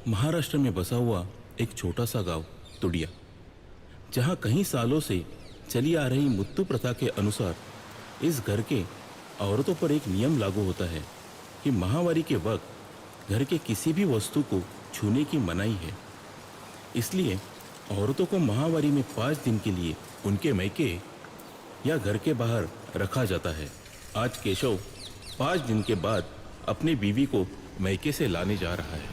महाराष्ट्र में बसा हुआ एक छोटा सा गांव तुड़िया, जहां कई सालों से चली आ रही मुत्तु प्रथा के अनुसार इस घर के औरतों पर एक नियम लागू होता है कि माहवारी के वक्त घर के किसी भी वस्तु को छूने की मनाही है। इसलिए औरतों को माहवारी में 5 दिन के लिए उनके मैके या घर के बाहर रखा जाता है। आज केशव 5 दिन के बाद अपनी बीवी को मैके से लाने जा रहा है।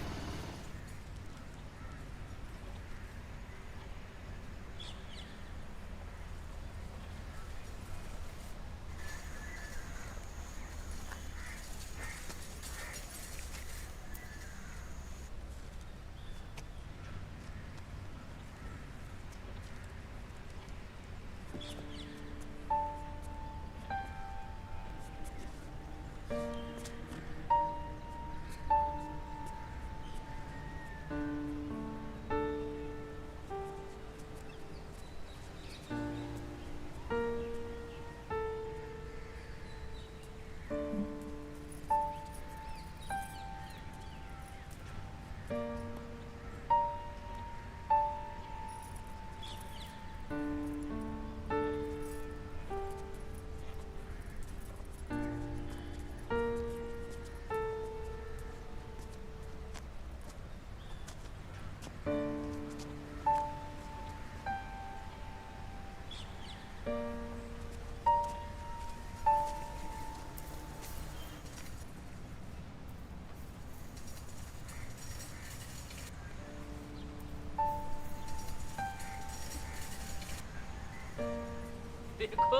देखो,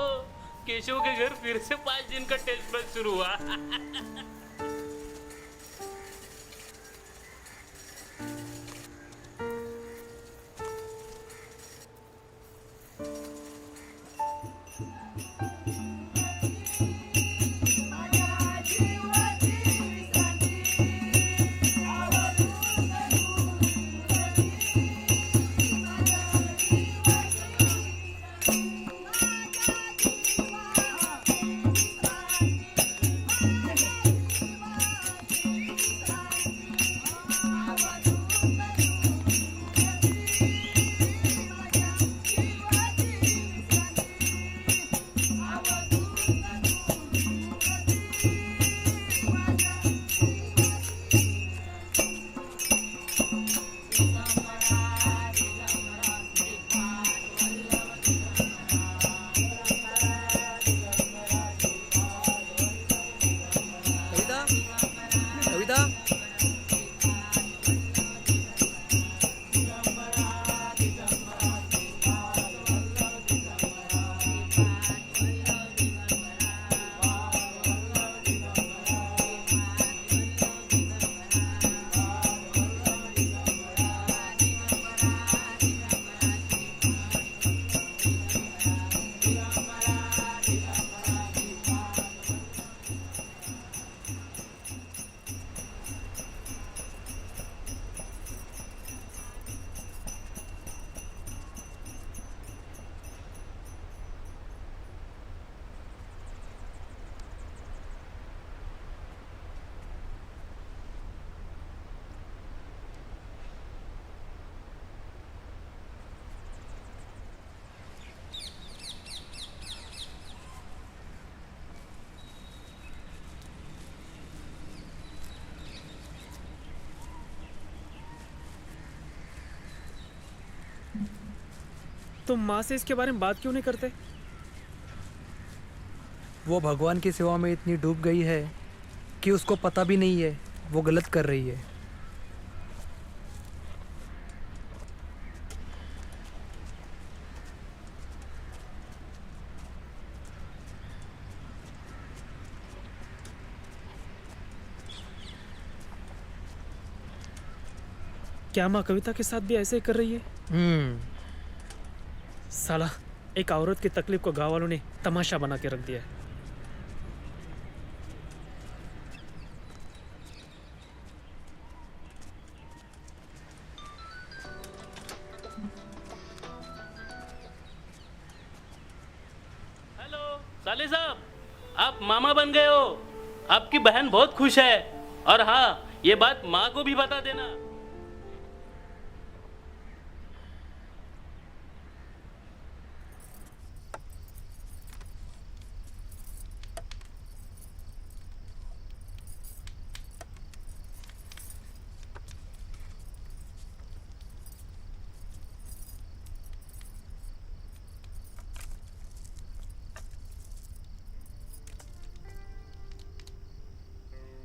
केशव के घर फिर से 5 दिन का टेस्ट मैच शुरू हुआ। तुम माँ से इसके बारे में बात क्यों नहीं करते? वो भगवान की सेवा में इतनी डूब गई है कि उसको पता भी नहीं है वो गलत कर रही है। क्या माँ कविता के साथ भी ऐसे ही कर रही है? साला, एक औरत की तकलीफ को गांव वालों ने तमाशा बना के रख दिया है। हेलो साले साहब, आप मामा बन गए हो। आपकी बहन बहुत खुश है। और हाँ, ये बात माँ को भी बता देना।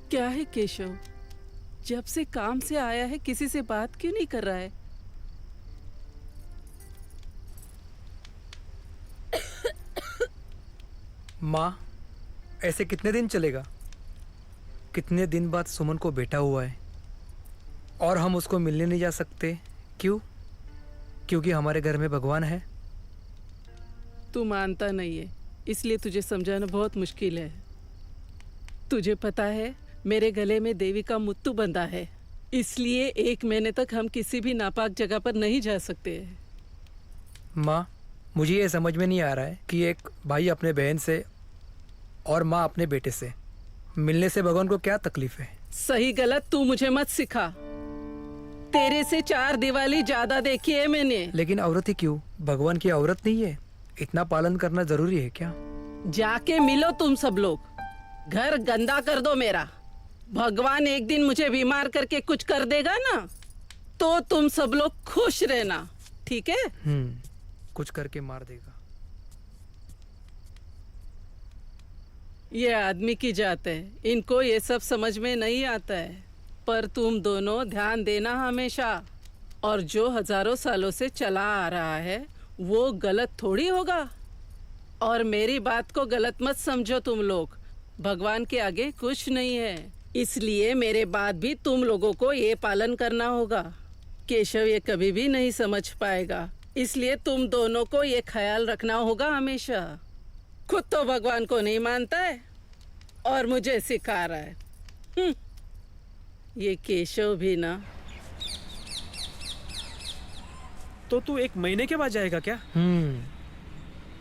क्या है केशव? जब से काम से आया है किसी से बात क्यों नहीं कर रहा है? माँ, ऐसे कितने दिन चलेगा? कितने दिन बाद सुमन को बेटा हुआ है और हम उसको मिलने नहीं जा सकते। क्यों? क्योंकि हमारे घर में भगवान है। तू मानता नहीं है, इसलिए तुझे समझाना बहुत मुश्किल है। तुझे पता है मेरे गले में देवी का मुत्तु बंधा है, इसलिए 1 महीने तक हम किसी भी नापाक जगह पर नहीं जा सकते। माँ, मुझे ये समझ में नहीं आ रहा है कि एक भाई अपने बहन से और माँ अपने बेटे से मिलने से भगवान को क्या तकलीफ है। सही गलत तू मुझे मत सिखा। तेरे से 4 दिवाली ज्यादा देखी है मैंने। लेकिन औरत ही क्यों? भगवान की औरत नहीं है? इतना पालन करना जरूरी है क्या? जाके मिलो तुम सब लोग, घर गंदा कर दो मेरा। भगवान एक दिन मुझे बीमार करके कुछ कर देगा ना, तो तुम सब लोग खुश रहना, ठीक है? कुछ करके मार देगा। ये आदमी की जात है, इनको ये सब समझ में नहीं आता है। पर तुम दोनों ध्यान देना हमेशा, और जो हजारों सालों से चला आ रहा है वो गलत थोड़ी होगा। और मेरी बात को गलत मत समझो तुम लोग, भगवान के आगे कुछ नहीं है, इसलिए मेरे बात भी तुम लोगों को ये पालन करना होगा। केशव ये कभी भी नहीं समझ पाएगा, इसलिए तुम दोनों को ये ख्याल रखना होगा हमेशा। खुद तो भगवान को नहीं मानता है और मुझे सिखा रहा है। ये केशव भी ना। तो तू 1 महीने के बाद जाएगा क्या?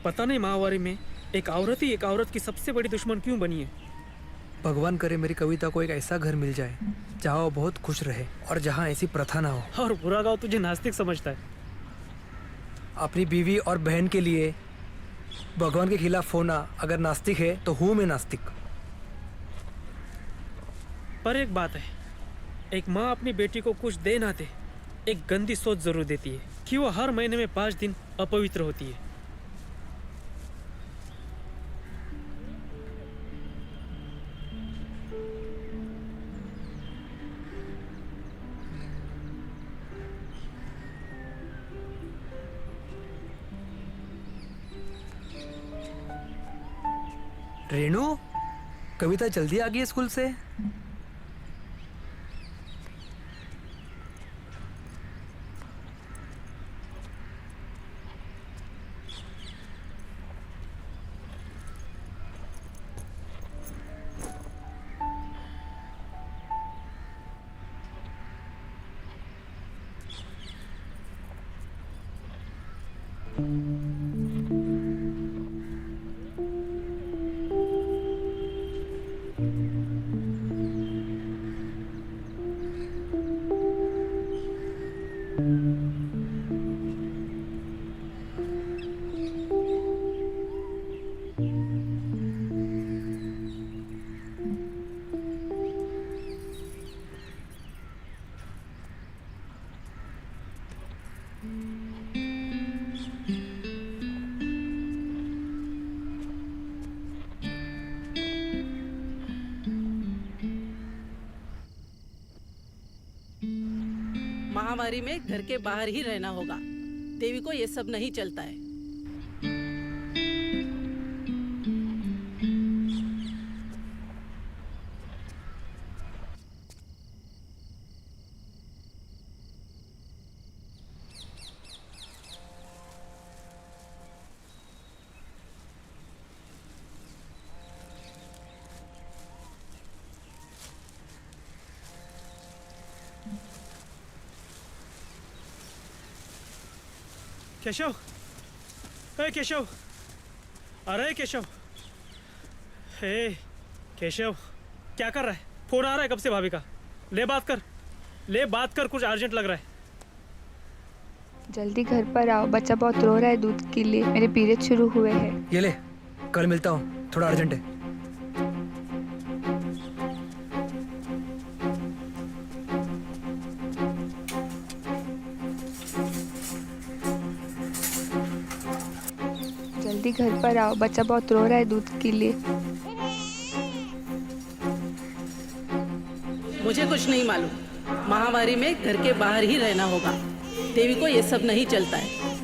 पता नहीं माहवारी में एक औरत ही एक औरत की सबसे बड़ी दुश्मन क्यों बनी है। भगवान करे मेरी कविता को एक ऐसा घर मिल जाए जहाँ वो बहुत खुश रहे और जहाँ ऐसी प्रथा ना हो। और पूरा गांव तुझे नास्तिक समझता है। अपनी बीवी और बहन के लिए भगवान के खिलाफ होना अगर नास्तिक है तो हूँ मैं नास्तिक। पर एक बात है, एक माँ अपनी बेटी को कुछ दे ना दे, एक गंदी सोच जरूर देती है कि वो हर महीने में 5 दिन अपवित्र होती है। रेणु, कविता जल्दी आ गई है स्कूल से? महामारी में घर के बाहर ही रहना होगा। देवी को ये सब नहीं चलता है। केशव, हे केशव, अरे केशव, हे केशव, क्या कर रहा है? फोन आ रहा है कब से भाभी का? ले बात कर, कुछ अर्जेंट लग रहा है। जल्दी घर पर आओ, बच्चा बहुत रो रहा है दूध के लिए, मेरे पीरियड शुरू हुए हैं। ये ले, कल मिलता हूँ, थोड़ा अर्जेंट है। जल्दी घर पर आओ, बच्चा बहुत रो रहा है दूध के लिए। मुझे कुछ नहीं मालूम। महामारी में घर के बाहर ही रहना होगा। देवी को ये सब नहीं चलता है।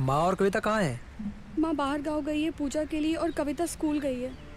माँ और कविता कहाँ है? माँ बाहर गाँव गई है पूजा के लिए और कविता स्कूल गई है।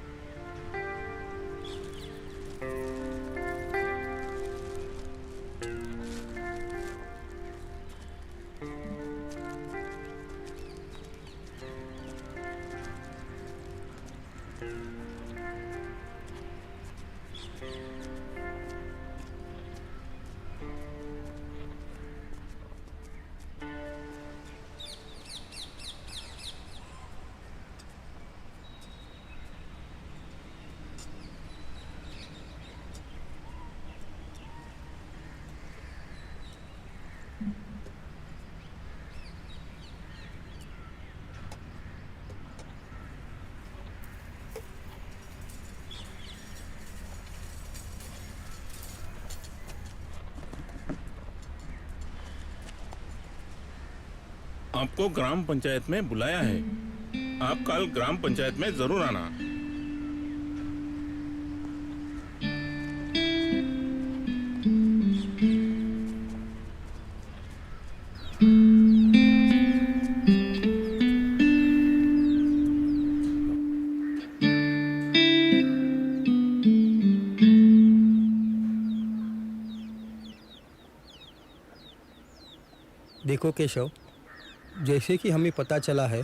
आपको ग्राम पंचायत में बुलाया है। आप कल ग्राम पंचायत में जरूर आना। देखो केशव, जैसे कि हमें पता चला है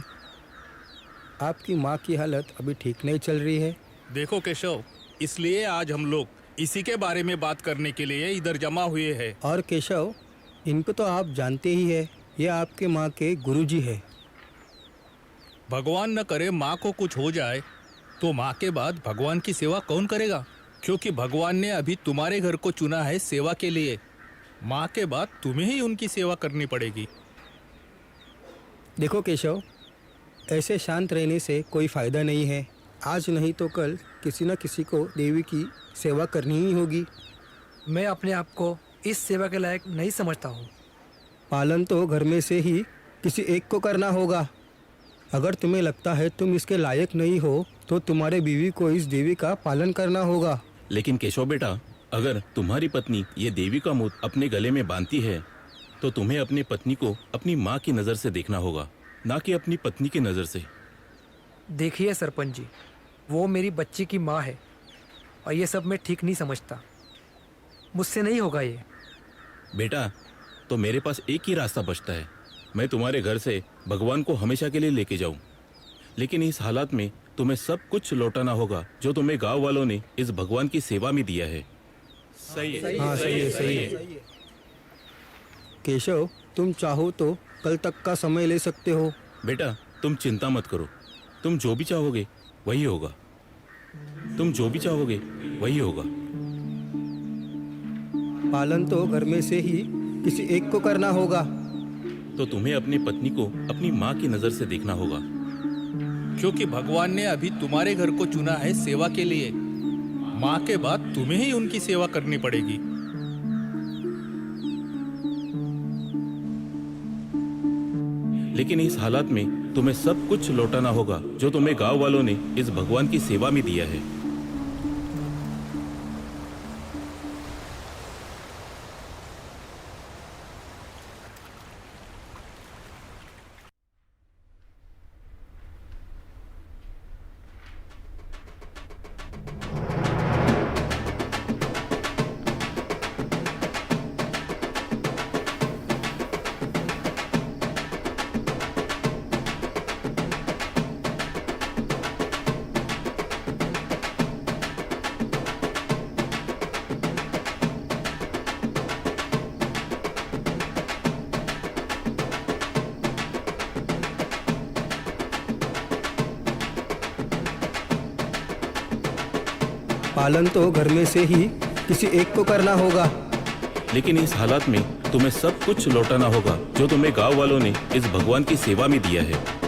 आपकी माँ की हालत अभी ठीक नहीं चल रही है। देखो केशव, इसलिए आज हम लोग इसी के बारे में बात करने के लिए इधर जमा हुए हैं। और केशव, इनको तो आप जानते ही है, ये आपके माँ के गुरुजी है। भगवान न करे माँ को कुछ हो जाए तो माँ के बाद भगवान की सेवा कौन करेगा? क्योंकि भगवान ने अभी तुम्हारे घर को चुना है सेवा के लिए। माँ के बाद तुम्हें ही उनकी सेवा करनी पड़ेगी। देखो केशव, ऐसे शांत रहने से कोई फ़ायदा नहीं है। आज नहीं तो कल किसी न किसी को देवी की सेवा करनी ही होगी। मैं अपने आप को इस सेवा के लायक नहीं समझता हूँ। पालन तो घर में से ही किसी एक को करना होगा। अगर तुम्हें लगता है तुम इसके लायक नहीं हो तो तुम्हारे बीवी को इस देवी का पालन करना होगा। लेकिन केशव बेटा, अगर तुम्हारी पत्नी ये देवी का मुंह अपने गले में बांधती है तो तुम्हें अपनी पत्नी को अपनी माँ की नज़र से देखना होगा, ना कि अपनी पत्नी की नज़र से। देखिए सरपंच जी, वो मेरी बच्ची की माँ है और ये सब मैं ठीक नहीं समझता। मुझसे नहीं होगा ये। बेटा, तो मेरे पास एक ही रास्ता बचता है। मैं तुम्हारे घर से भगवान को हमेशा के लिए लेके जाऊं, लेकिन इस हालात में तुम्हें सब कुछ लौटाना होगा जो तुम्हें गांव वालों ने इस भगवान की सेवा में दिया है। सही है? हाँ सही है। केशव, तुम चाहो तो कल तक का समय ले सकते हो। बेटा, तुम चिंता मत करो। तुम जो भी चाहोगे वही होगा। तुम जो भी चाहोगे वही होगा। पालन तो घर में से ही किसी एक को करना होगा। तो तुम्हें अपनी पत्नी को अपनी माँ की नज़र से देखना होगा। क्योंकि भगवान ने अभी तुम्हारे घर को चुना है सेवा के लिए। माँ के बाद तुम्हें ही उनकी सेवा करनी पड़ेगी। लेकिन इस हालात में तुम्हें सब कुछ लौटाना होगा जो तुम्हें गांव वालों ने इस भगवान की सेवा में दिया है। पालन तो घर में से ही किसी एक को करना होगा। लेकिन इस हालात में तुम्हें सब कुछ लौटाना होगा जो तुम्हें गांव वालों ने इस भगवान की सेवा में दिया है।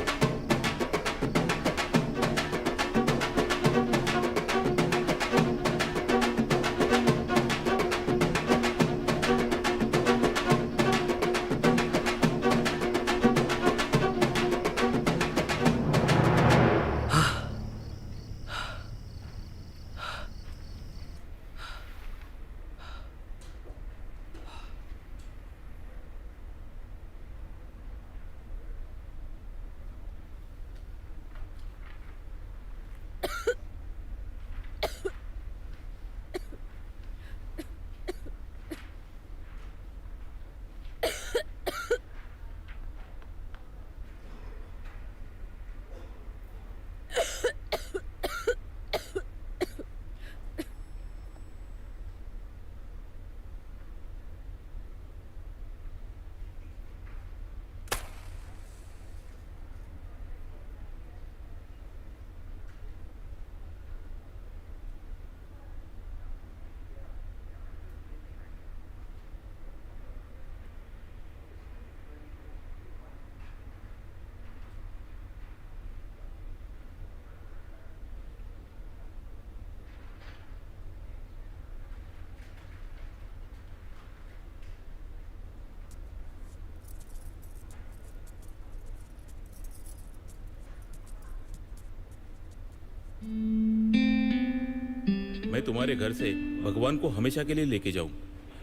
मैं तुम्हारे घर से भगवान को हमेशा के लिए लेके जाऊं,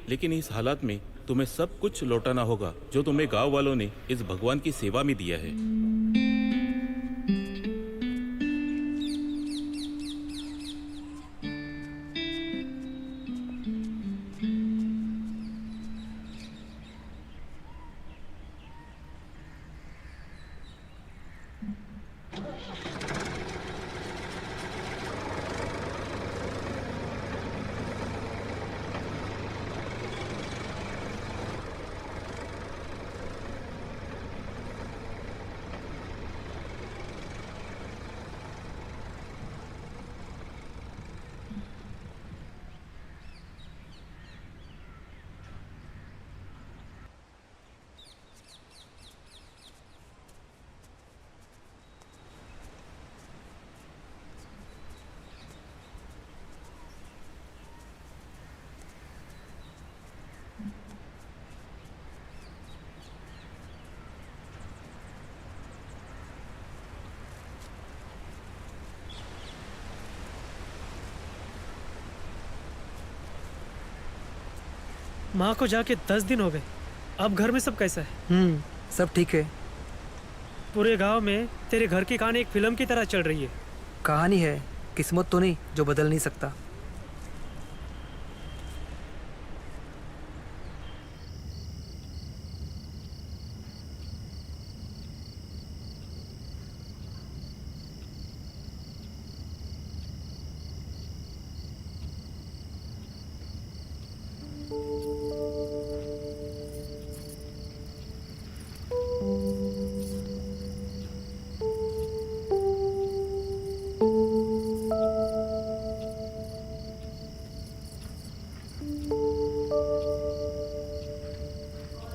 लेकिन इस हालात में तुम्हें सब कुछ लौटाना होगा जो तुम्हें गांव वालों ने इस भगवान की सेवा में दिया है। माँ को जाके 10 दिन हो गए। अब घर में सब कैसा है? सब ठीक है। पूरे गांव में तेरे घर की कहानी एक फिल्म की तरह चल रही है। कहानी है, किस्मत तो नहीं जो बदल नहीं सकता।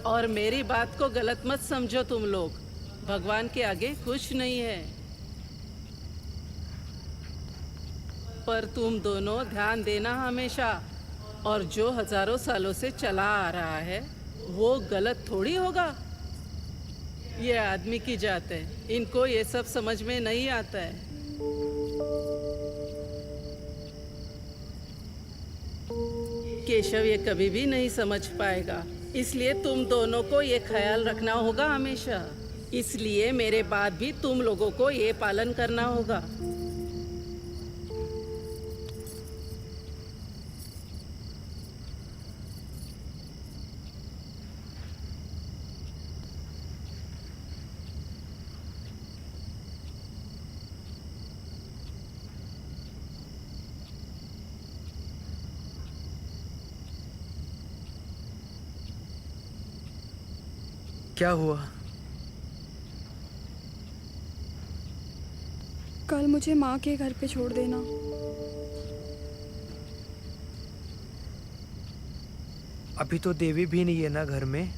और मेरी बात को गलत मत समझो तुम लोग, भगवान के आगे कुछ नहीं है। पर तुम दोनों ध्यान देना हमेशा, और जो हजारों सालों से चला आ रहा है वो गलत थोड़ी होगा। ये आदमी की जात है, इनको ये सब समझ में नहीं आता है। केशव ये कभी भी नहीं समझ पाएगा, इसलिए तुम दोनों को ये ख्याल रखना होगा हमेशा। इसलिए मेरे बाद भी तुम लोगों को ये पालन करना होगा। क्या हुआ? कल मुझे माँ के घर पे छोड़ देना। अभी तो देवी भी नहीं है ना घर में,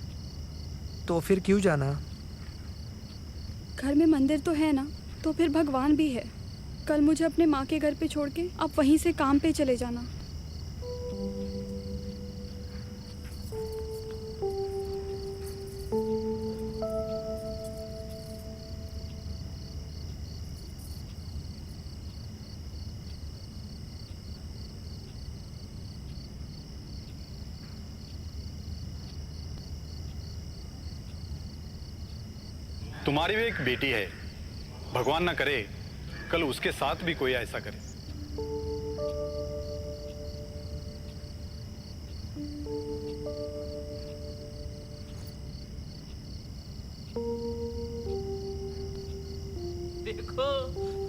तो फिर क्यों जाना? घर में मंदिर तो है ना, तो फिर भगवान भी है। कल मुझे अपने माँ के घर पे छोड़ के आप वहीं से काम पे चले जाना। तुम्हारी भी एक बेटी है, भगवान ना करे कल उसके साथ भी कोई ऐसा करे। देखो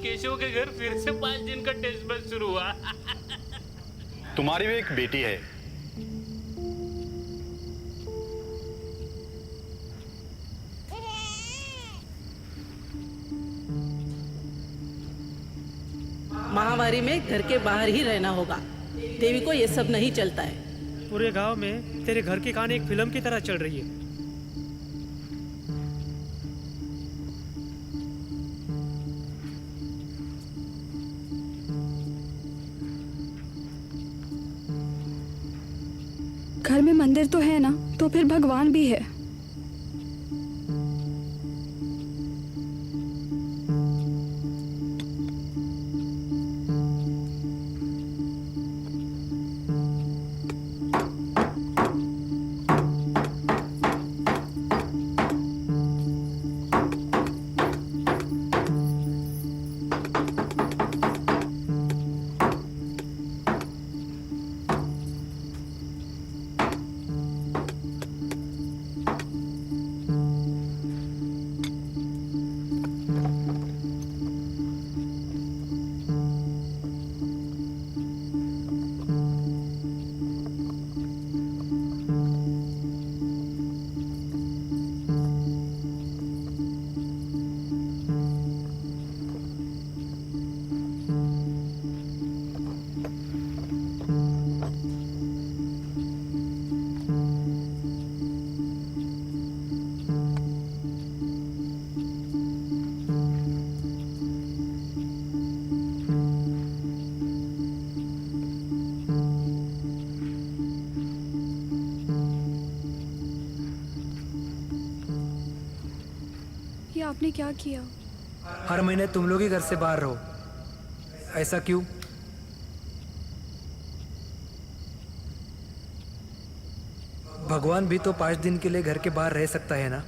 केशव के घर फिर से 5 दिन का टेस्ट मैच शुरू हुआ। तुम्हारी भी एक बेटी है। महामारी में घर के बाहर ही रहना होगा। देवी को ये सब नहीं चलता है। पूरे गांव में तेरे घर की कहानी एक फिल्म की तरह चल रही है। घर में मंदिर तो है ना, तो फिर भगवान भी है। ये आपने क्या किया? हर महीने तुम लोग ही घर से बाहर रहो, ऐसा क्यों? भगवान भी तो 5 दिन के लिए घर के बाहर रह सकता है ना।